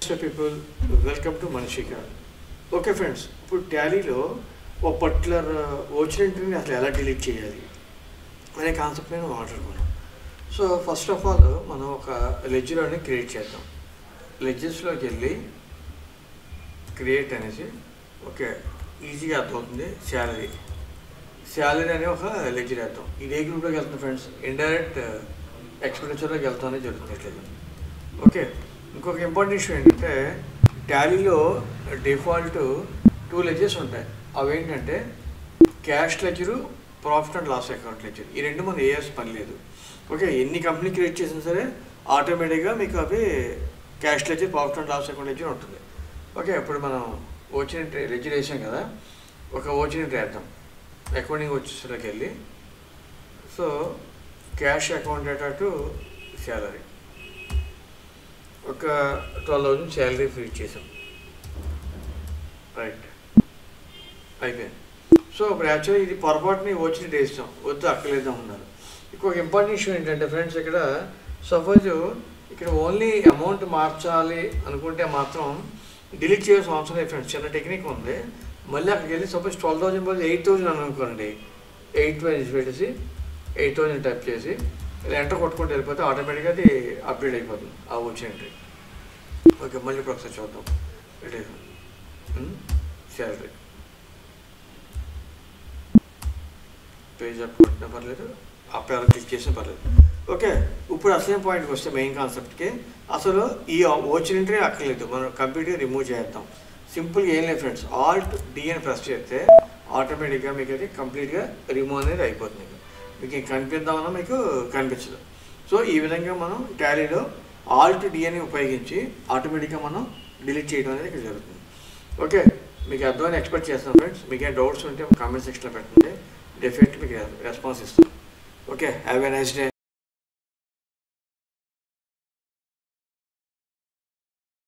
People, welcome to Manishika. Okay friends, ఇప్పుడు టాలీలో ఒక particular వచ్చినట్టుని అసలు ఎలా డిలీట్ చేయాలి అనే కాన్సెప్ట్ నేను మాట్లాడుకున్నాను. సో ఫస్ట్ ఆఫ్ ఆల్ మనం ఒక లెడ్జర్ని క్రియేట్ చేద్దాం. లెడ్జర్స్లోకి వెళ్ళి క్రియేట్ అనేసి ఓకే ఈజీగా అర్థమవుతుంది. శాలరీ అనే ఒక లెడ్జర్ వేద్దాం. ఇది ఏ గ్రూప్లోకి వెళ్తుంది ఫ్రెండ్స్? ఇండైరెక్ట్ ఎక్స్పెండిచర్లోకి వెళ్తాం అనేది జరుగుతుంది. ఓకే, ఇంకొక ఇంపార్టెంట్ ఇష్యూ ఏంటంటే టాలీలో డిఫాల్ట్ 2 లెడ్జర్స్ ఉంటాయి. అవి ఏంటంటే cash ledger, profit and loss account ledger. ఈ రెండు మనం వేయాల్సిన పని లేదు. ఓకే, ఎన్ని కంపెనీ క్రియేట్ చేసినా సరే ఆటోమేటిక్గా మీకు అవి cash ledger, profit and loss account ledger ఉంటుంది. ఓకే, ఇప్పుడు మనం ఓచినెంట్ లెడ్జర్ వేసాం కదా, ఒక ఓచినెంట్ వేద్దాం. అకౌంటింగ్ వచ్చేసరికి వెళ్ళి so cash account data to salary ఒక 12,000 శాలరీ ఫ్రీ చేసాం. రైట్, అయిపోయింది. సో ఇప్పుడు యాక్చువల్లీ ఇది పొరపాటుని వచ్చినట్టు వేస్తాం, వద్దు అక్కర్లేదాం ఉన్నారు. ఇంకొక ఇంపార్టెంట్ ఇష్యూ ఏంటంటే ఫ్రెండ్స్, ఇక్కడ సపోజ్ ఇక్కడ ఓన్లీ అమౌంట్ మార్చాలి అనుకుంటే మాత్రం డిలీట్ చేయాల్సిన అవసరం లేదు ఫ్రెండ్స్. చిన్న టెక్నిక్ ఉంది. మళ్ళీ అక్కడికి వెళ్ళి సపోజ్ 12,000 బదులు 8,000 అని అనుకోండి, 8,000 పెట్టేసి 8,000 టైప్ చేసి ఇలా ఎంటర్ కొట్టుకుంటూ వెళ్ళిపోతే ఆటోమేటిక్గా అది అప్డేట్ అయిపోతుంది ఆ వచ్చే ఎంట్రీ. ఓకే, మళ్ళీ ఇప్పుడు ఒకసారి చూద్దాం. శాలరీ పేజ్ అప్ కొట్టినా పర్లేదు, అప్ ఎలా క్లిక్ చేసినా పర్లేదు. ఓకే, ఇప్పుడు అసలు పాయింట్కి వస్తే మెయిన్ కాన్సెప్ట్కి అసలు ఈ వచ్చిన ఎంట్రీ అక్కర్లేదు, మనం కంప్లీట్గా రిమూవ్ చేద్దాం. సింపుల్గా ఏం లేదు ఫ్రెండ్స్, ఆల్ట్ డి అని ప్రెస్ చేస్తే ఆటోమేటిక్గా మీకు అది కంప్లీట్గా రిమూవ్ అనేది అయిపోతుంది. మీకు కనిపిద్దామన్నా మీకు కనిపించదు. సో ఈ విధంగా మనం టాలీలో ఆల్ట్ డి అని ఉపయోగించి ఆటోమేటిక్గా మనం డిలీట్ చేయడం అనేది ఇక్కడ జరుగుతుంది. ఓకే, మీకు అర్థమని ఎక్స్పెక్ట్ చేస్తాను ఫ్రెండ్స్. మీకు ఏమైనా డౌట్స్ ఉంటే కామెంట్ సెక్షన్లో పెట్టండి, డెఫినెట్లీ మీకు రెస్పాన్స్ ఇస్తాను. Okay, have a nice day.